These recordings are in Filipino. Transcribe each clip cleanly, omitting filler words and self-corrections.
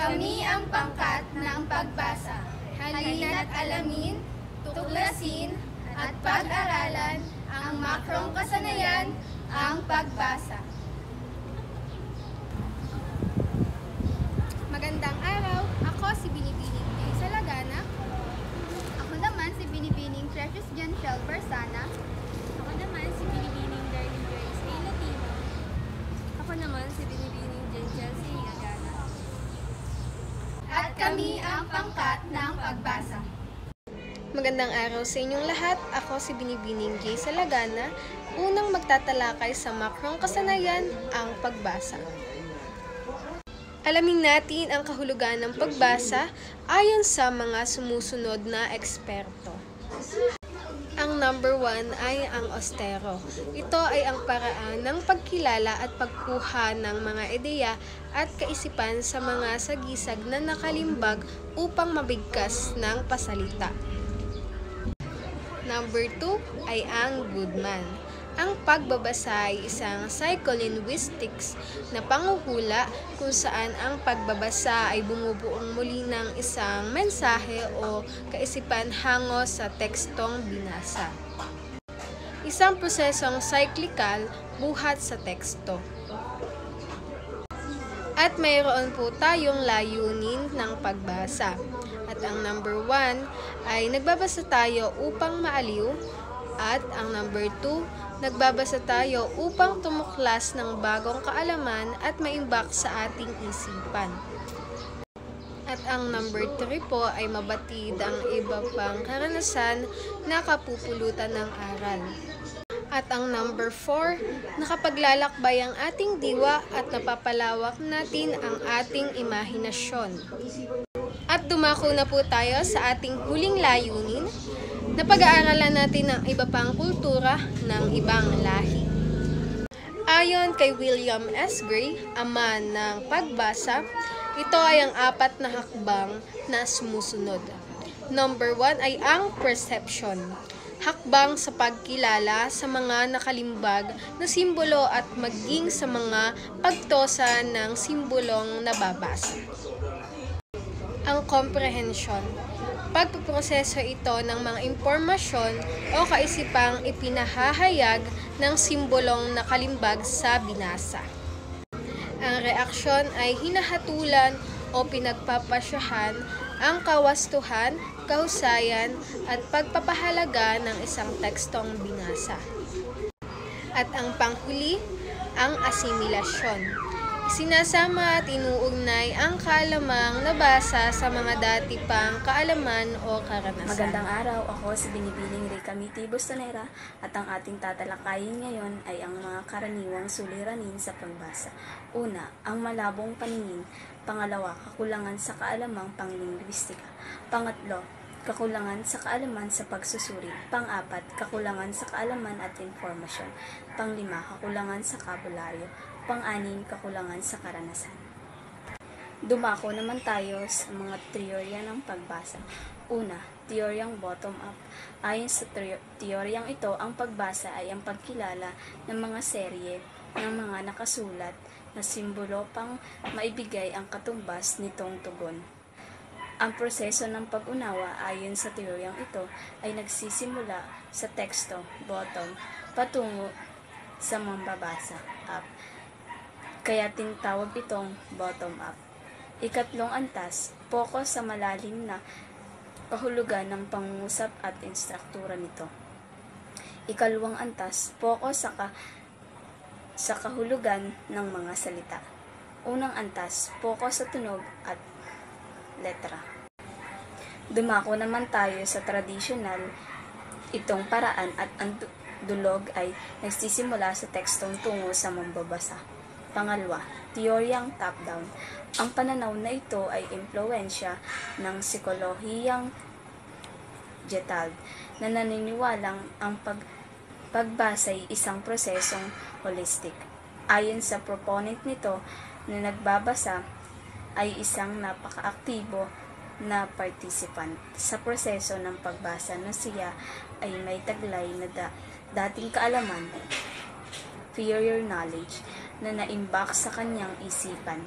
Kami ang pangkat ng pagbasa. Halina't alamin, tuklasin, at pag-aralan ang makrong kasanayan, ang pagbasa. Magandang araw, ako si Binibining Jay Salagana. Ako naman si Binibining Precious Janshel Barsana. Ako naman si Binibining Darlene Grace A. Latino. Ako naman si Binibining Janshel C. Agana. At kami ang pangkat ng pagbasa. Magandang araw sa inyong lahat, ako si Binibining Jay Salagana, unang magtatalakay sa makrong kasanayan, ang pagbasa. Alamin natin ang kahulugan ng pagbasa ayon sa mga sumusunod na eksperto. Ang number 1 ay ang ostero. Ito ay ang paraan ng pagkilala at pagkuha ng mga ideya at kaisipan sa mga sagisag na nakalimbag upang mabigkas ng pasalita. Number 2 ay ang goodman. Ang pagbabasa ay isang psycholinguistics na panghuhula kung saan ang pagbabasa ay bumubuong muli ng isang mensahe o kaisipan hango sa tekstong binasa. Isang prosesong cyclical buhat sa teksto. At mayroon po tayong layunin ng pagbasa. At ang number 1 ay nagbabasa tayo upang maaliw. At ang number 2, nagbabasa tayo upang tumuklas ng bagong kaalaman at maimbak sa ating isipan. At ang number 3 po ay mabatid ang iba pang karanasan na kapupulutan ng aral. At ang number 4, nakapaglalakbay ang ating diwa at napapalawak natin ang ating imahinasyon. At dumako na po tayo sa ating huling layunin, na pag-aaralan natin ang iba pang kultura ng ibang lahi. Ayon kay William S. Gray, ama ng pagbasa, ito ay ang 4 na hakbang na sumusunod. Number 1 ay ang perception. Hakbang sa pagkilala sa mga nakalimbag na simbolo at maging sa mga pagtosa ng simbolong nababasa. Ang comprehension. Pagpoproseso ito ng mga impormasyon o kaisipang ipinahahayag ng simbolong nakalimbag sa binasa. Ang reaksyon ay hinahatulan o pinagpapasyahan ang kawastuhan, kahusayan at pagpapahalaga ng isang tekstong binasa. At ang panghuli, ang asimilasyon. Sinasama at inuugnay ang kaalamang nabasa sa mga dati pang kaalaman o karanasan. Magandang araw, ako si Binibining Recamiti Bustonera at ang ating tatalakayin ngayon ay ang mga karaniwang suliranin sa pagbasa. Una, ang malabong paningin. Pangalawa, kakulangan sa kaalamang panglingwistika. Pangatlo, kakulangan sa kaalaman sa pagsusuri. Pang-apat, kakulangan sa kaalaman at informasyon. Pang-lima, kakulangan sa kabularyo. Pang-anim, kakulangan sa karanasan. Dumako naman tayo sa mga teorya ng pagbasa. Una, teoryang bottom-up. Ayon sa teoryang ito, ang pagbasa ay ang pagkilala ng mga serye ng mga nakasulat na simbolo pang maibigay ang katumbas nitong tugon. Ang proseso ng pag-unawa ayon sa teoryang ito ay nagsisimula sa teksto, bottom, patungo sa mambabasa, up. Kaya tinatawag itong bottom-up. Ikatlong antas, focus sa malalim na kahulugan ng pangungusap at instruktura nito. Ikalawang antas, focus sa kahulugan ng mga salita. Unang antas, focus sa tunog at letra. Dumako naman tayo sa tradisyonal itong paraan at ang dulog ay nagsisimula sa tekstong tungo sa mambabasa. Pangalawa, teoryang top-down. Ang pananaw na ito ay impluwensya ng psikolohiyang Gestalt na naniniwalang ang pagbasa ay isang prosesong holistic. Ayon sa proponent nito na nagbabasa ay isang napaka-aktibo na participant sa proseso ng pagbasa na siya ay may taglay na dating kaalaman, prior knowledge, na naimbak sa kanyang isipan.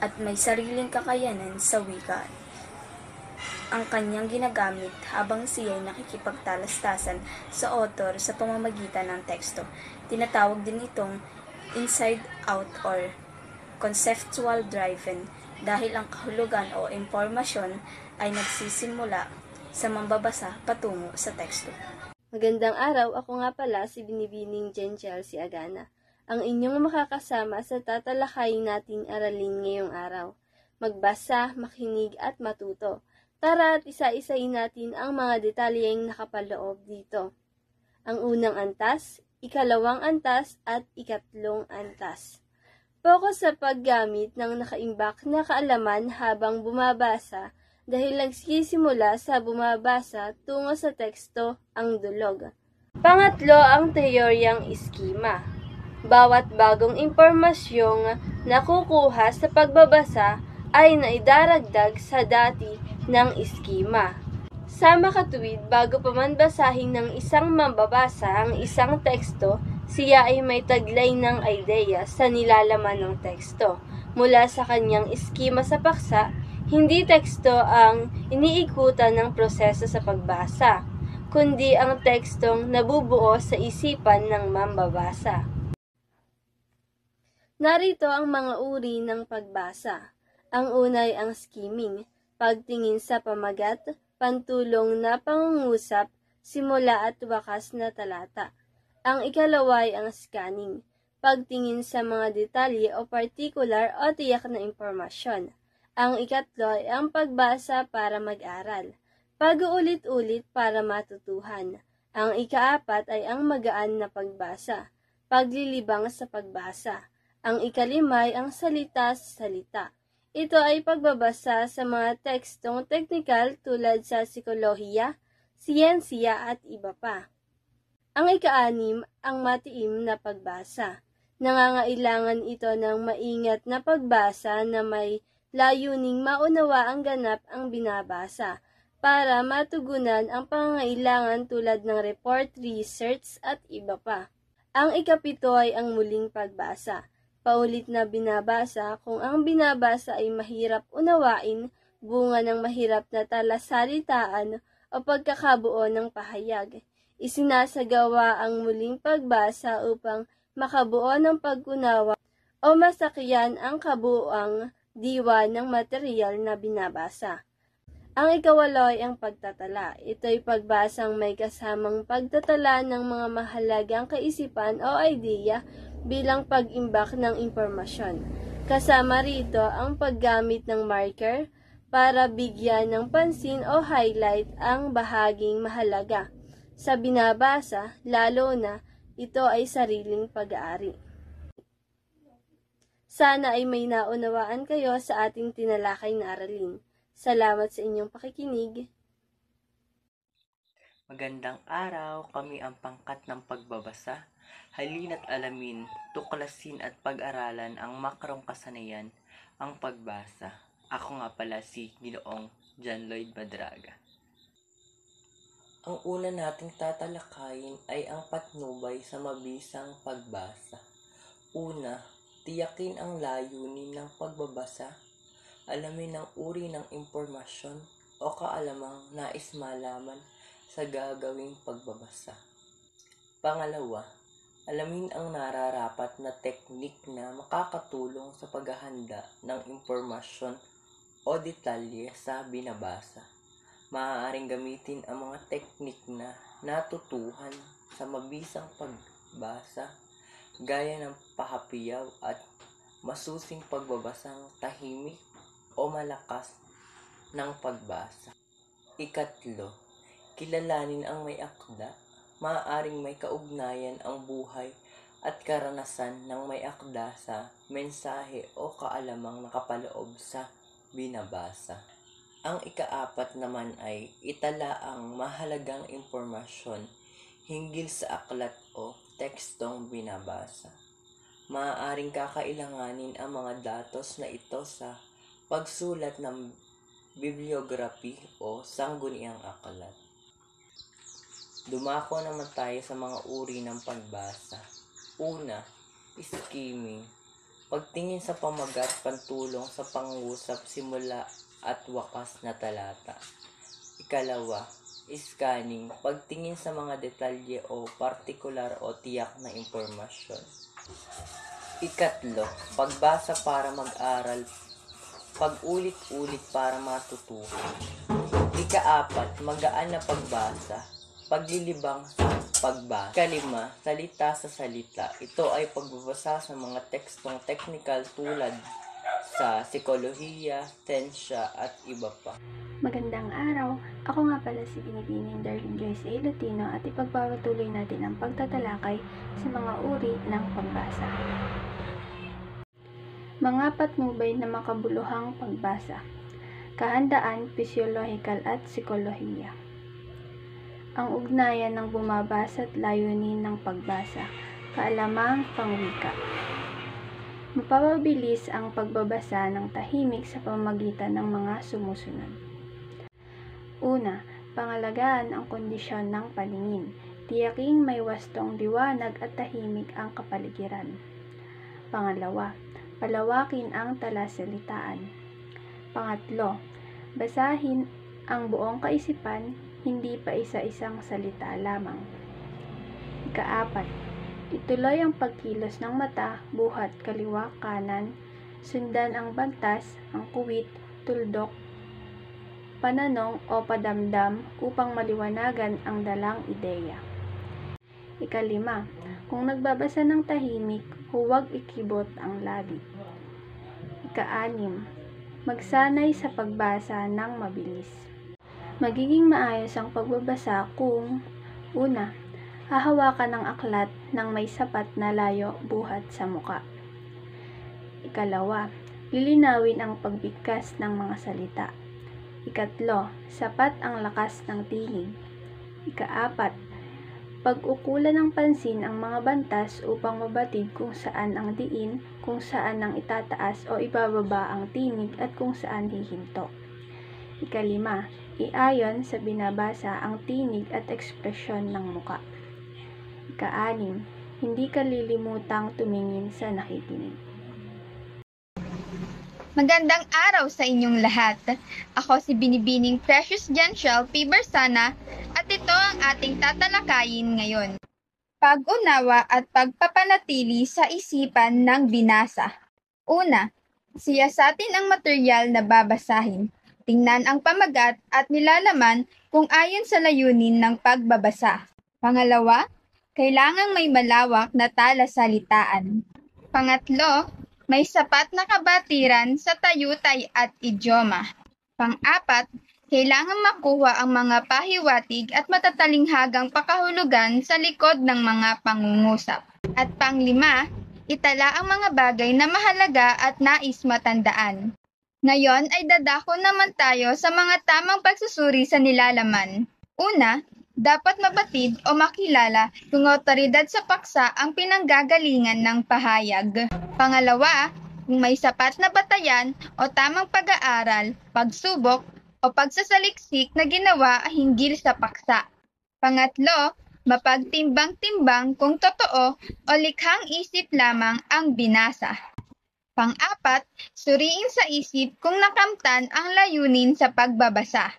at may sariling kakayanan sa wika ang kanyang ginagamit habang siya'y nakikipagtalastasan sa author sa pamamagitan ng teksto. Tinatawag din itong inside-out or conceptual-driven dahil ang kahulugan o impormasyon ay nagsisimula sa mambabasa patungo sa teksto. Magandang araw, ako nga pala si Binibining Jen Chelsea Agana, ang inyong makakasama sa tatalakayin nating aralin ngayong araw. Magbasa, makinig at matuto. Tara at isa-isayin natin ang mga detalyeng nakapaloob dito. Ang unang antas, ikalawang antas at ikatlong antas. Focus sa paggamit ng nakaimbak na kaalaman habang bumabasa dahil nagsisimula sa bumabasa tungo sa teksto ang dulog. Pangatlo, ang teoryang iskema. Bawat bagong impormasyong nakukuha sa pagbabasa ay naidaragdag sa dati ng iskema. Sa makatuwid, bago pa man basahin ng isang mambabasa ang isang teksto, siya ay may taglay ng ideya sa nilalaman ng teksto. Mula sa kanyang iskema sa paksa, hindi teksto ang iniikutan ng proseso sa pagbasa, kundi ang tekstong nabubuo sa isipan ng mambabasa. Narito ang mga uri ng pagbasa. Ang una ay ang skimming, pagtingin sa pamagat, pantulong na pangungusap, simula at wakas na talata. Ang ikalawa ay ang scanning, pagtingin sa mga detalye o particular o tiyak na impormasyon. Ang ikatlo ay ang pagbasa para mag-aral, pag-uulit-ulit para matutuhan. Ang ikaapat ay ang magaan na pagbasa, paglilibang sa pagbasa. Ang ikalima ay ang salita sa salita. Ito ay pagbabasa sa mga tekstong teknikal tulad sa psikolohiya, siyensiya at iba pa. Ang ikaanim, ang matiim na pagbasa. Nangangailangan ito ng maingat na pagbasa na may layuning maunawa ang ganap ang binabasa para matugunan ang pangangailangan tulad ng report, research at iba pa. Ang ikapito ay ang muling pagbasa. Paulit na binabasa kung ang binabasa ay mahirap unawain, bunga ng mahirap na talasalitaan o pagkakabuo ng pahayag. Isinasagawa ang muling pagbasa upang makabuo ng pag-unawa o masakyan ang kabuuang diwa ng materyal na binabasa. Ang ikawalo ay ang pagtatala. Ito'y pagbasang may kasamang pagtatala ng mga mahalagang kaisipan o ideya bilang pag-imbak ng impormasyon. Kasama rito ang paggamit ng marker para bigyan ng pansin o highlight ang bahaging mahalaga. Sa binabasa, lalo na, ito ay sariling pag-aari. Sana ay may naunawaan kayo sa ating tinalakay na aralin. Salamat sa inyong pakikinig. Magandang araw, kami ang pangkat ng pagbabasa. Halina't alamin, tuklasin at pag-aralan ang makrong kasanayan, ang pagbasa. Ako nga pala si Ginoong John Lloyd Madraga. Ang una nating tatalakayin ay ang patnubay sa mabisang pagbasa. Una, tiyakin ang layunin ng pagbabasa. Alamin ang uri ng impormasyon o kaalamang nais malaman sa gagawing pagbabasa. Pangalawa, alamin ang nararapat na teknik na makakatulong sa paghahanda ng impormasyon o detalye sa binabasa. Maaaring gamitin ang mga teknik na natutuhan sa mabisang pagbasa gaya ng pahapiyaw at masusing pagbabasang tahimik o malakas ng pagbasa. Ikatlo, kilalanin ang may akda. Maaaring may kaugnayan ang buhay at karanasan ng may akda sa mensahe o kaalamang nakapaloob sa binabasa. Ang ikaapat naman ay itala ang mahalagang impormasyon hinggil sa aklat o tekstong binabasa. Maaaring kakailanganin ang mga datos na ito sa pagsulat ng bibliography o sangguniang aklat. Dumako naman tayo sa mga uri ng pagbasa. Una, skimming, pagtingin sa pamagat, pantulong sa pangungusap, simula at wakas na talata. Ikalawa, scanning, pagtingin sa mga detalye o partikular o tiyak na impormasyon. Ikatlo, pagbasa para mag-aral, pag-ulit-ulit para matutuhan. Ikaapat, magaan na pagbasa, paglilibang sa pagbasa. Ikalima, salita sa salita. Ito ay pagbabasa sa mga tekstong technical tulad sa psikolohiya, siyensya at iba pa. Magandang araw! Ako nga pala si Binibining Darlene Joyce A. Lutino at ipagpapatuloy natin ang pagtatalakay sa mga uri ng pagbasa. Mga patnubay na makabuluhang pagbasa. Kahandaan, pisyolohikal at psikolohiya. Ang ugnayan ng bumabasa at layunin ng pagbasa. Kaalamang pangwika. Mapapabilis ang pagbabasa ng tahimik sa pamamagitan ng mga sumusunod. Una, pangalagaan ang kondisyon ng paningin. Tiyaking may wastong liwanag at tahimik ang kapaligiran. Pangalawa, palawakin ang talasalitaan. Pangatlo, basahin ang buong kaisipan, hindi pa isa-isang salita lamang. Ikaapat, ituloy ang pagkilos ng mata, buhat, kaliwa, kanan, sundan ang bantas, ang kuwit, tuldok, pananong o padamdam upang maliwanagan ang dalang ideya. Ikalima, kung nagbabasa ng tahimik, huwag ikibot ang labi. Ikaanim, magsanay sa pagbasa ng mabilis. Magiging maayos ang pagbabasa kung una, hahawakan ng aklat ng may sapat na layo buhat sa muka. Ikalawa, lilinawin ang pagbigkas ng mga salita. Ikatlo, sapat ang lakas ng tinig. Ikaapat, pag-ukulan ng pansin ang mga bantas upang mabatid kung saan ang diin, kung saan ang itataas o ibababa ang tinig at kung saan hihinto. Ikalima, iayon sa binabasa ang tinig at ekspresyon ng muka. Ikaanim, hindi kalilimutang tumingin sa nakikinig. Magandang araw sa inyong lahat. Ako si Binibining Precious Janshel P. Bersana at ito ang ating tatalakayin ngayon. Pag-unawa at pagpapanatili sa isipan ng binasa. Una, siyasatin ang material na babasahin. Tingnan ang pamagat at nilalaman kung ayon sa layunin ng pagbabasa. Pangalawa, kailangang may malawak na talasalitaan. Pangatlo, may sapat na kabatiran sa tayutay at idioma. Pang-apat, kailangang makuha ang mga pahiwatig at matatalinghagang pakahulugan sa likod ng mga pangungusap. At pang-lima, itala ang mga bagay na mahalaga at nais matandaan. Ngayon ay dadako naman tayo sa mga tamang pagsusuri sa nilalaman. Una, dapat mabatid o makilala kung awtoridad sa paksa ang pinanggagalingan ng pahayag. Pangalawa, kung may sapat na batayan o tamang pag-aaral, pagsubok o pagsasaliksik na ginawa hinggil sa paksa. Pangatlo, mapagtimbang-timbang kung totoo o likhang isip lamang ang binasa. Pang-apat, suriin sa isip kung nakamtan ang layunin sa pagbabasa.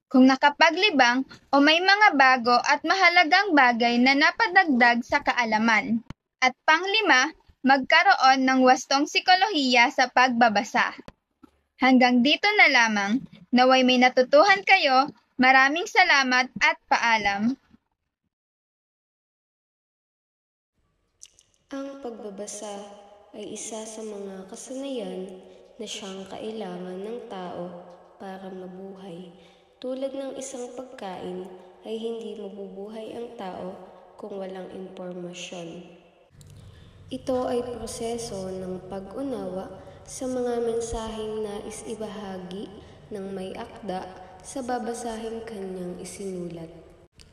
Kung nakapaglibang o may mga bago at mahalagang bagay na napadagdag sa kaalaman. At pang-lima, magkaroon ng wastong psikolohiya sa pagbabasa. Hanggang dito na lamang, naway may natutuhan kayo. Maraming salamat at paalam. Ang pagbabasa ay isa sa mga kasanayan na siyang kailangan ng tao para mabuhay. Tulad ng isang pagkain ay hindi mabubuhay ang tao kung walang impormasyon. Ito ay proseso ng pag-unawa sa mga mensaheng nais ibahagi ng may akda sa babasahing kanyang isinulat.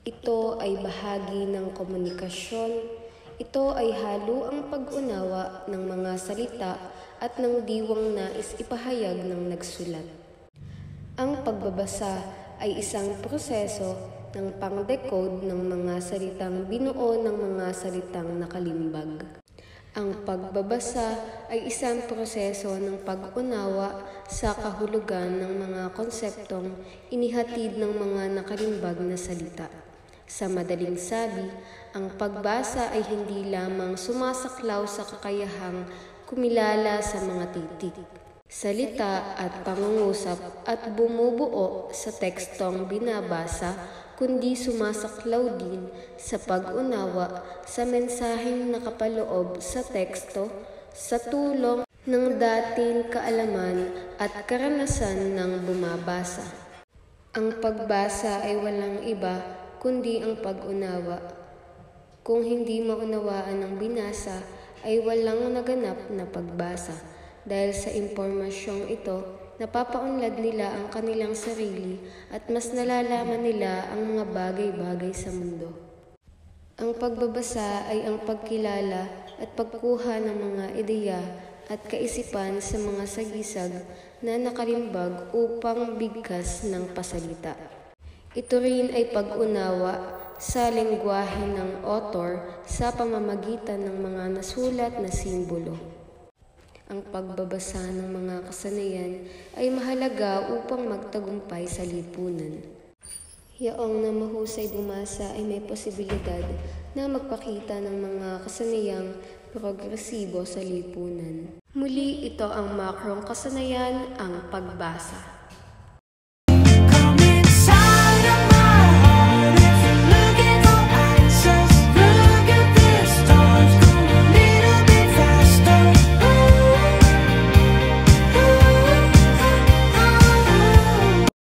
Ito ay bahagi ng komunikasyon. Ito ay halo ang pag-unawa ng mga salita at ng diwang nais ipahayag ng nagsulat. Ang pagbabasa ay isang proseso ng pang-decode ng mga salitang binuo ng mga salitang nakalimbag. Ang pagbabasa ay isang proseso ng pag-unawa sa kahulugan ng mga konseptong inihatid ng mga nakalimbag na salita. Sa madaling sabi, ang pagbasa ay hindi lamang sumasaklaw sa kakayahang kumilala sa mga titik, salita at pangungusap at bumubuo sa tekstong binabasa, kundi sumasaklaw din sa pag-unawa sa mensaheng nakapaloob sa teksto sa tulong ng dating kaalaman at karanasan ng bumabasa. Ang pagbasa ay walang iba kundi ang pag-unawa. Kung hindi maunawaan ang binasa, ay walang naganap na pagbasa. Dahil sa impormasyong ito, napapaunlad nila ang kanilang sarili at mas nalalaman nila ang mga bagay-bagay sa mundo. Ang pagbabasa ay ang pagkilala at pagkuha ng mga ideya at kaisipan sa mga sagisag na nakalimbag upang bigkas ng pasalita. Ito rin ay pag-unawa sa lengguwahe ng author sa pamamagitan ng mga nasulat na simbolo. Ang pagbabasa ng mga kasanayan ay mahalaga upang magtagumpay sa lipunan. Yaong na mahusay bumasa ay may posibilidad na magpakita ng mga kasanayang progresibo sa lipunan. Muli, ito ang makrong kasanayan, ang pagbasa.